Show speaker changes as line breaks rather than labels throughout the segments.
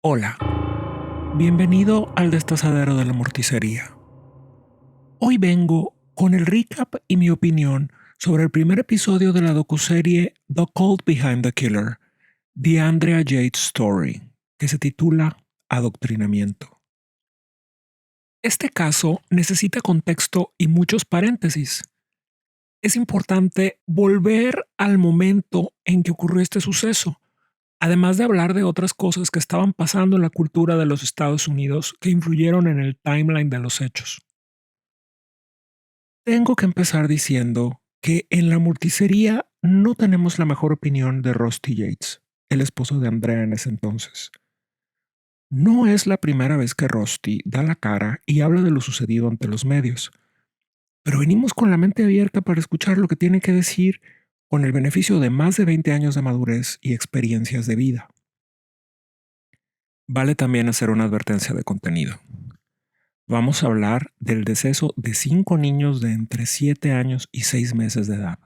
Hola, bienvenido al destazadero de la morticería. Hoy vengo con el recap y mi opinión sobre el primer episodio de la docuserie The Cult Behind the Killer, The Andrea Yates Story, que se titula Adoctrinamiento. Este caso necesita contexto y muchos paréntesis. Es importante volver al momento en que ocurrió este suceso, además de hablar de otras cosas que estaban pasando en la cultura de los Estados Unidos que influyeron en el timeline de los hechos. Tengo que empezar diciendo que en la morticería no tenemos la mejor opinión de Rusty Yates, el esposo de Andrea en ese entonces. No es la primera vez que Rusty da la cara y habla de lo sucedido ante los medios, pero venimos con la mente abierta para escuchar lo que tiene que decir con el beneficio de más de 20 años de madurez y experiencias de vida. Vale también hacer una advertencia de contenido. Vamos a hablar del deceso de 5 niños de entre 7 años y 6 meses de edad,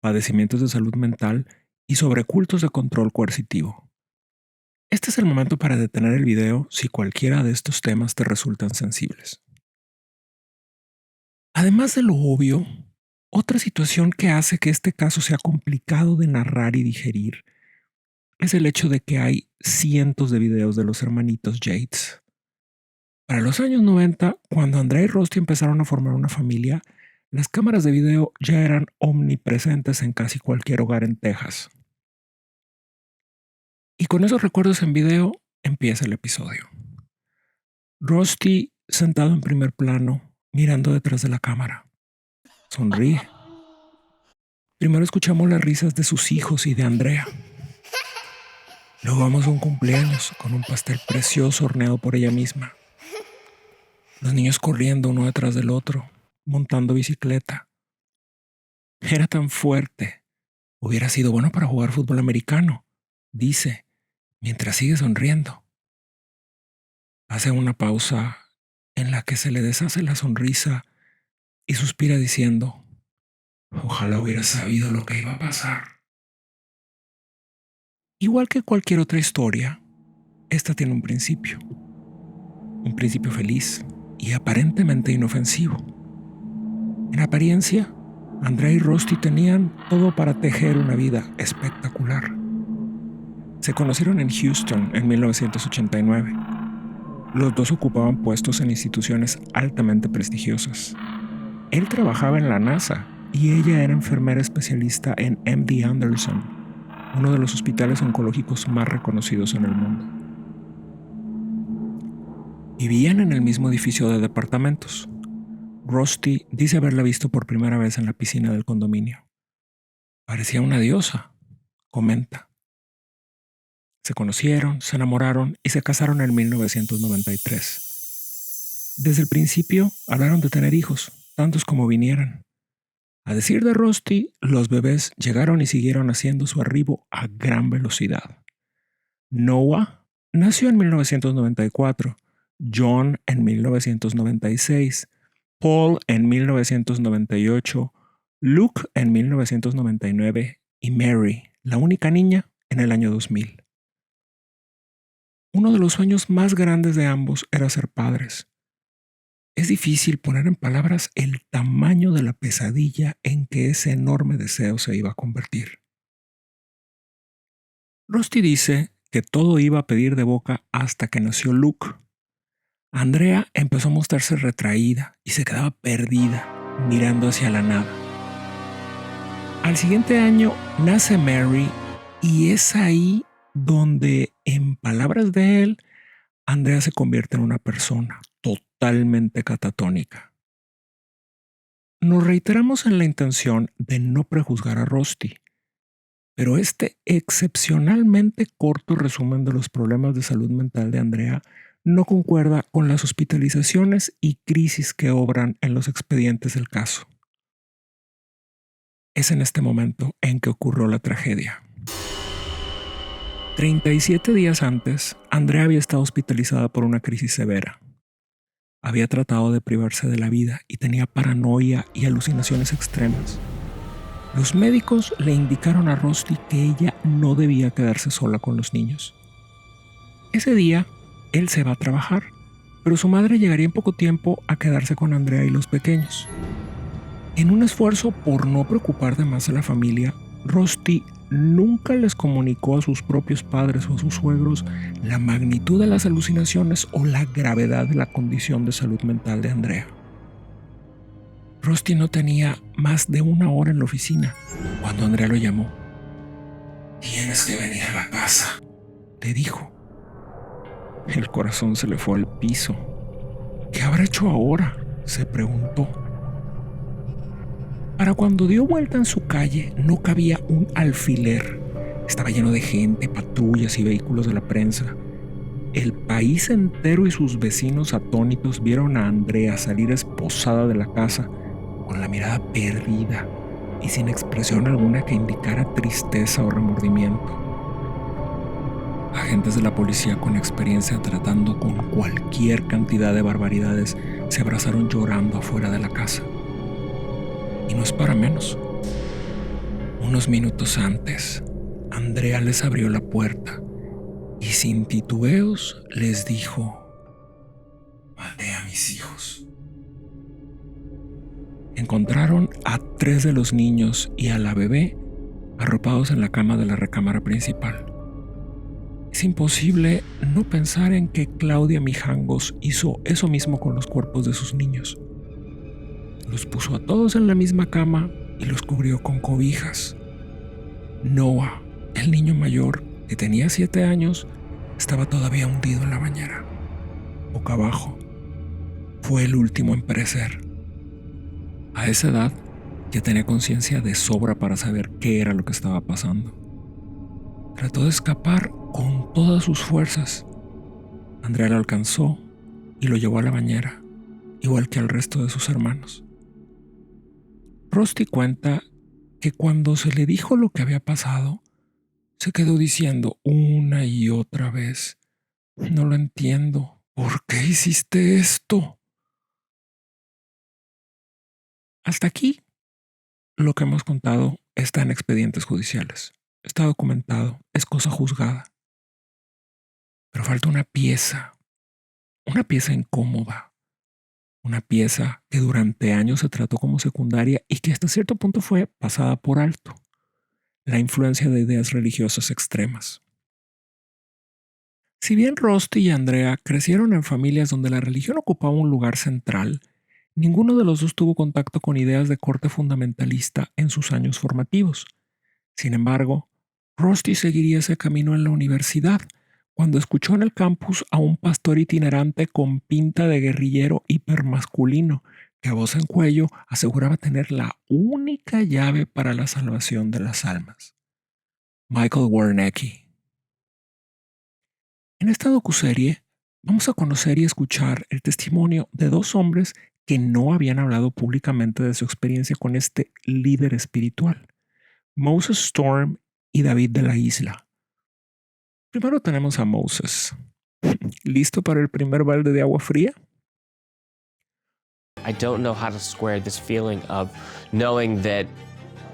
padecimientos de salud mental y sobre cultos de control coercitivo. Este es el momento para detener el video si cualquiera de estos temas te resultan sensibles. Además de lo obvio, otra situación que hace que este caso sea complicado de narrar y digerir es el hecho de que hay cientos de videos de los hermanitos Yates. Para los años 90, cuando Andrea y Rusty empezaron a formar una familia, las cámaras de video ya eran omnipresentes en casi cualquier hogar en Texas. Y con esos recuerdos en video empieza el episodio. Rusty sentado en primer plano, mirando detrás de la cámara. Sonríe. Primero escuchamos las risas de sus hijos y de Andrea. Luego vamos a un cumpleaños con un pastel precioso horneado por ella misma. Los niños corriendo uno detrás del otro, montando bicicleta. Era tan fuerte. Hubiera sido bueno para jugar fútbol americano, dice, mientras sigue sonriendo. Hace una pausa en la que se le deshace la sonrisa y suspira diciendo, ojalá hubiera sabido lo que iba a pasar. Igual que cualquier otra historia, esta tiene un principio feliz y aparentemente inofensivo. En apariencia, Andrea y Rusty tenían todo para tejer una vida espectacular. Se conocieron en Houston en 1989. Los dos ocupaban puestos en instituciones altamente prestigiosas. Él trabajaba en la NASA y ella era enfermera especialista en MD Anderson, uno de los hospitales oncológicos más reconocidos en el mundo. Vivían en el mismo edificio de departamentos. Rusty dice haberla visto por primera vez en la piscina del condominio. Parecía una diosa, comenta. Se conocieron, se enamoraron y se casaron en 1993. Desde el principio hablaron de tener hijos, tantos como vinieran. A decir de Rusty, los bebés llegaron y siguieron haciendo su arribo a gran velocidad. Noah nació en 1994, John en 1996, Paul en 1998, Luke en 1999 y Mary, la única niña, en el año 2000. Uno de los sueños más grandes de ambos era ser padres. Es difícil poner en palabras el tamaño de la pesadilla en que ese enorme deseo se iba a convertir. Rusty dice que todo iba a pedir de boca hasta que nació Luke. Andrea empezó a mostrarse retraída y se quedaba perdida, mirando hacia la nada. Al siguiente año nace Mary y es ahí donde, en palabras de él, Andrea se convierte en una persona totalmente catatónica. Nos reiteramos en la intención de no prejuzgar a Rusty, pero este excepcionalmente corto resumen de los problemas de salud mental de Andrea no concuerda con las hospitalizaciones y crisis que obran en los expedientes del caso. Es en este momento en que ocurrió la tragedia. 37 días antes, Andrea había estado hospitalizada por una crisis severa. Había tratado de privarse de la vida y tenía paranoia y alucinaciones extremas. Los médicos le indicaron a Rusty que ella no debía quedarse sola con los niños. Ese día, él se va a trabajar, pero su madre llegaría en poco tiempo a quedarse con Andrea y los pequeños. En un esfuerzo por no preocupar de más a la familia, Rusty nunca les comunicó a sus propios padres o a sus suegros la magnitud de las alucinaciones o la gravedad de la condición de salud mental de Andrea. Rusty no tenía más de una hora en la oficina cuando Andrea lo llamó. «Tienes que venir a la casa», le dijo. El corazón se le fue al piso. ¿Qué habrá hecho ahora?, se preguntó. Para cuando dio vuelta en su calle no cabía un alfiler. Estaba lleno de gente, patrullas y vehículos de la prensa. El país entero y sus vecinos atónitos vieron a Andrea salir esposada de la casa con la mirada perdida y sin expresión alguna que indicara tristeza o remordimiento. Agentes de la policía con experiencia tratando con cualquier cantidad de barbaridades se abrazaron llorando afuera de la casa. Y no es para menos. Unos minutos antes, Andrea les abrió la puerta y sin titubeos les dijo: «Maté a mis hijos». Encontraron a 3 de los niños y a la bebé arropados en la cama de la recámara principal. Es imposible no pensar en que Claudia Mijangos hizo eso mismo con los cuerpos de sus niños. Los puso a todos en la misma cama y los cubrió con cobijas. Noah, el niño mayor, que tenía 7 años, estaba todavía hundido en la bañera, boca abajo. Fue el último en perecer. A esa edad ya tenía conciencia de sobra para saber qué era lo que estaba pasando. Trató de escapar con todas sus fuerzas. Andrea lo alcanzó y lo llevó a la bañera, igual que al resto de sus hermanos. Rusty cuenta que cuando se le dijo lo que había pasado, se quedó diciendo una y otra vez: «No lo entiendo. ¿Por qué hiciste esto?». Hasta aquí, lo que hemos contado está en expedientes judiciales. Está documentado, es cosa juzgada. Pero falta una pieza incómoda, una pieza que durante años se trató como secundaria y que hasta cierto punto fue pasada por alto: la influencia de ideas religiosas extremas. Si bien Rusty y Andrea crecieron en familias donde la religión ocupaba un lugar central, ninguno de los dos tuvo contacto con ideas de corte fundamentalista en sus años formativos. Sin embargo, Rusty seguiría ese camino en la universidad, cuando escuchó en el campus a un pastor itinerante con pinta de guerrillero hipermasculino que a voz en cuello aseguraba tener la única llave para la salvación de las almas: Michael Warnecki. En esta docuserie vamos a conocer y escuchar el testimonio de 2 hombres que no habían hablado públicamente de su experiencia con este líder espiritual: Moses Storm y David de la Isla. Primero tenemos a Moses. ¿Listo para el primer balde de agua fría?
I don't know how to square this feeling of knowing that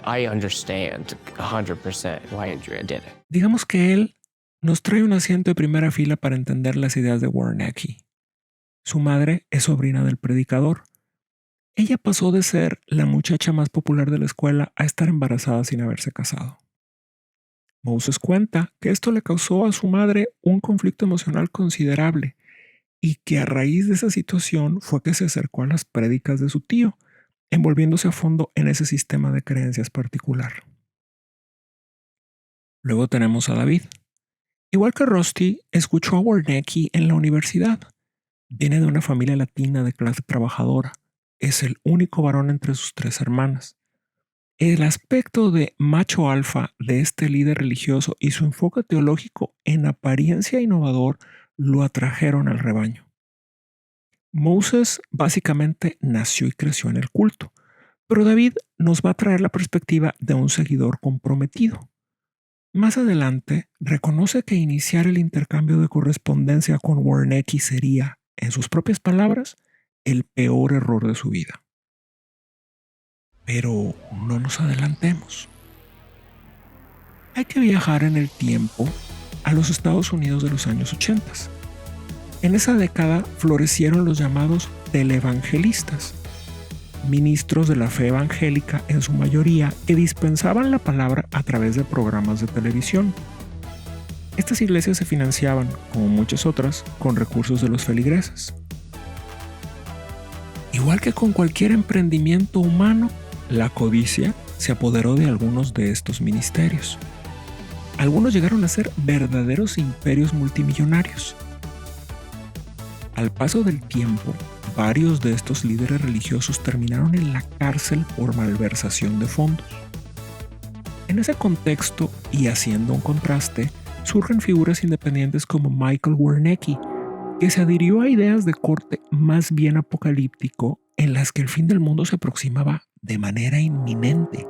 I understand 100% why Andrea did it.
Digamos que él nos trae un asiento de primera fila para entender las ideas de Warnecki. Su madre es sobrina del predicador. Ella pasó de ser la muchacha más popular de la escuela a estar embarazada sin haberse casado. Moses cuenta que esto le causó a su madre un conflicto emocional considerable y que a raíz de esa situación fue que se acercó a las prédicas de su tío, envolviéndose a fondo en ese sistema de creencias particular. Luego tenemos a David. Igual que Rusty, escuchó a Warnecki en la universidad. Viene de una familia latina de clase trabajadora. Es el único varón entre sus 3 hermanas. El aspecto de macho alfa de este líder religioso y su enfoque teológico en apariencia innovador lo atrajeron al rebaño. Moses básicamente nació y creció en el culto, pero David nos va a traer la perspectiva de un seguidor comprometido. Más adelante, reconoce que iniciar el intercambio de correspondencia con Warnecki sería, en sus propias palabras, el peor error de su vida. Pero no nos adelantemos. Hay que viajar en el tiempo a los Estados Unidos de los años 80. En esa década florecieron los llamados televangelistas, ministros de la fe evangélica en su mayoría que dispensaban la palabra a través de programas de televisión. Estas iglesias se financiaban, como muchas otras, con recursos de los feligreses. Igual que con cualquier emprendimiento humano, la codicia se apoderó de algunos de estos ministerios. Algunos llegaron a ser verdaderos imperios multimillonarios. Al paso del tiempo, varios de estos líderes religiosos terminaron en la cárcel por malversación de fondos. En ese contexto, y haciendo un contraste, surgen figuras independientes como Michael Wernicke, que se adhirió a ideas de corte más bien apocalíptico en las que el fin del mundo se aproximaba de manera inminente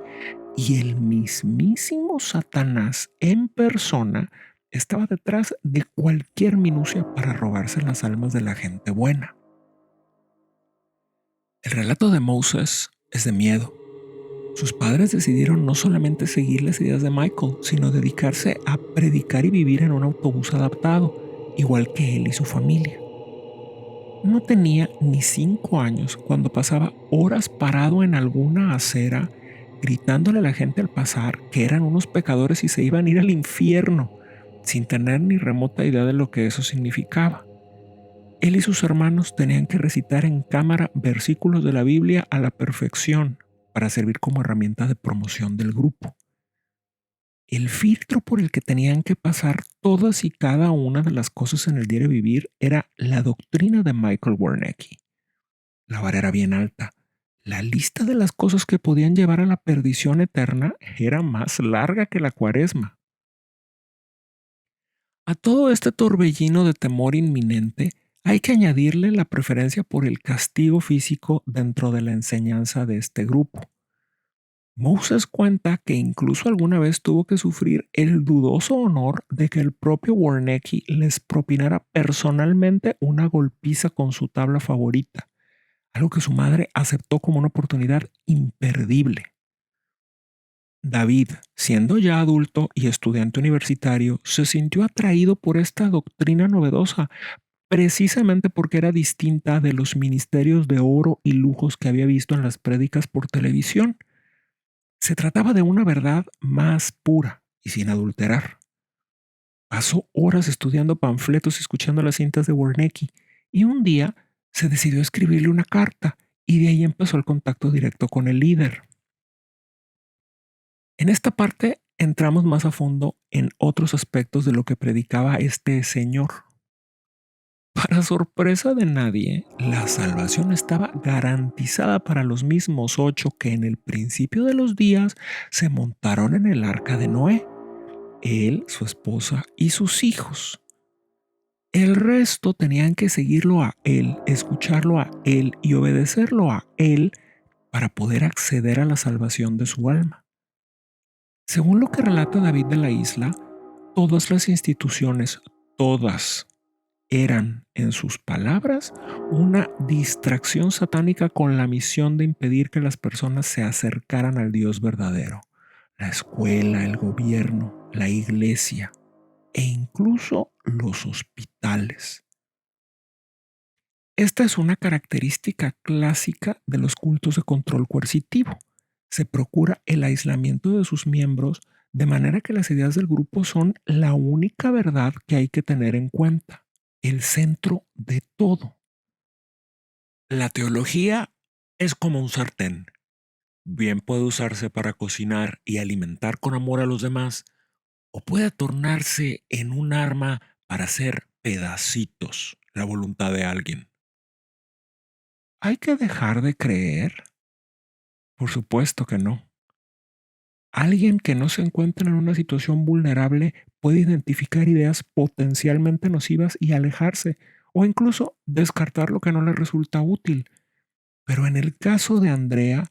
y el mismísimo Satanás en persona estaba detrás de cualquier minucia para robarse las almas de la gente buena. El relato de Moses es de miedo. Sus padres decidieron no solamente seguir las ideas de Michael, sino dedicarse a predicar y vivir en un autobús adaptado, igual que él y su familia. No tenía ni 5 años cuando pasaba horas parado en alguna acera gritándole a la gente al pasar que eran unos pecadores y se iban a ir al infierno, sin tener ni remota idea de lo que eso significaba. Él y sus hermanos tenían que recitar en cámara versículos de la Biblia a la perfección para servir como herramienta de promoción del grupo. El filtro por el que tenían que pasar todas y cada una de las cosas en el diario vivir era la doctrina de Michael Wernicke. La vara era bien alta. La lista de las cosas que podían llevar a la perdición eterna era más larga que la cuaresma. A todo este torbellino de temor inminente hay que añadirle la preferencia por el castigo físico dentro de la enseñanza de este grupo. Moses cuenta que incluso alguna vez tuvo que sufrir el dudoso honor de que el propio Wernicke les propinara personalmente una golpiza con su tabla favorita, algo que su madre aceptó como una oportunidad imperdible. David, siendo ya adulto y estudiante universitario, se sintió atraído por esta doctrina novedosa, precisamente porque era distinta de los ministerios de oro y lujos que había visto en las prédicas por televisión. Se trataba de una verdad más pura y sin adulterar. Pasó horas estudiando panfletos y escuchando las cintas de Wernicke, y un día se decidió escribirle una carta, y de ahí empezó el contacto directo con el líder. En esta parte entramos más a fondo en otros aspectos de lo que predicaba este señor. Para sorpresa de nadie, la salvación estaba garantizada para los mismos 8 que en el principio de los días se montaron en el arca de Noé, él, su esposa y sus hijos. El resto tenían que seguirlo a él, escucharlo a él y obedecerlo a él para poder acceder a la salvación de su alma. Según lo que relata David de la Isla, todas las instituciones, todas, eran, en sus palabras, una distracción satánica con la misión de impedir que las personas se acercaran al Dios verdadero. La escuela, el gobierno, la iglesia e incluso los hospitales. Esta es una característica clásica de los cultos de control coercitivo. Se procura el aislamiento de sus miembros de manera que las ideas del grupo son la única verdad que hay que tener en cuenta, el centro de todo. La teología es como un sartén. Bien puede usarse para cocinar y alimentar con amor a los demás, o puede tornarse en un arma para hacer pedacitos la voluntad de alguien. ¿Hay que dejar de creer? Por supuesto que no. Alguien que no se encuentra en una situación vulnerable puede identificar ideas potencialmente nocivas y alejarse, o incluso descartar lo que no le resulta útil. Pero en el caso de Andrea,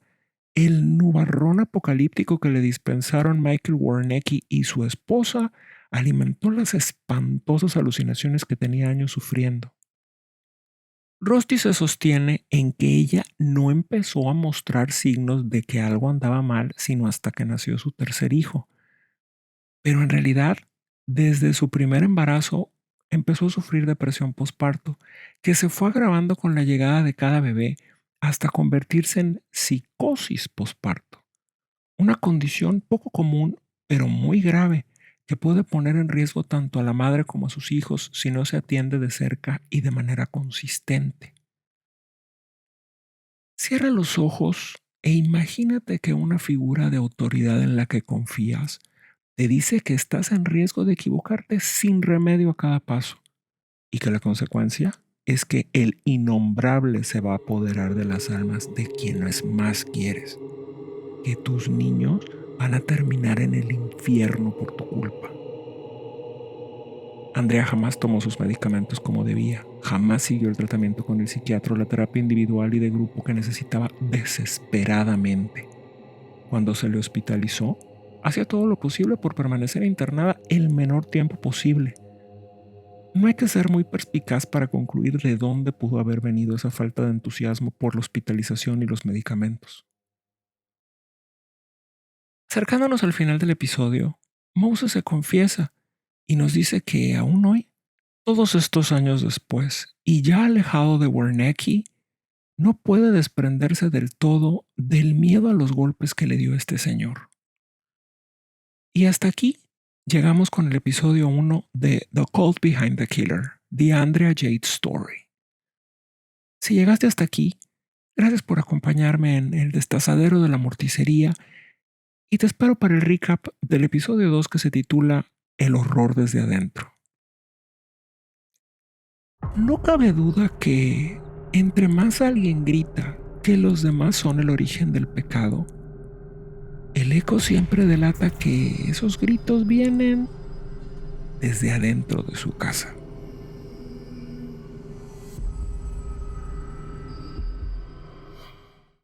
el nubarrón apocalíptico que le dispensaron Michael Wernicke y su esposa alimentó las espantosas alucinaciones que tenía años sufriendo. Rusty se sostiene en que ella no empezó a mostrar signos de que algo andaba mal sino hasta que nació su tercer hijo. Pero en realidad Desde su primer embarazo empezó a sufrir depresión postparto, que se fue agravando con la llegada de cada bebé hasta convertirse en psicosis postparto, una condición poco común pero muy grave que puede poner en riesgo tanto a la madre como a sus hijos si no se atiende de cerca y de manera consistente. Cierra los ojos e imagínate que una figura de autoridad en la que confías te dice que estás en riesgo de equivocarte sin remedio a cada paso y que la consecuencia es que el innombrable se va a apoderar de las almas de quienes más quieres, que tus niños van a terminar en el infierno por tu culpa. Andrea jamás tomó sus medicamentos como debía, jamás siguió el tratamiento con el psiquiatra o la terapia individual y de grupo que necesitaba desesperadamente. Cuando se le hospitalizó, hacía todo lo posible por permanecer internada el menor tiempo posible. No hay que ser muy perspicaz para concluir de dónde pudo haber venido esa falta de entusiasmo por la hospitalización y los medicamentos. Acercándonos al final del episodio, Moses se confiesa y nos dice que aún hoy, todos estos años después, y ya alejado de Wernicke, no puede desprenderse del todo del miedo a los golpes que le dio este señor. Y hasta aquí llegamos con el episodio 1 de The Cult Behind the Killer, The Andrea Jade Story. Si llegaste hasta aquí, gracias por acompañarme en el destazadero de la morticería y te espero para el recap del episodio 2 que se titula El horror desde adentro. No cabe duda que entre más alguien grita que los demás son el origen del pecado, el eco siempre delata que esos gritos vienen desde adentro de su casa.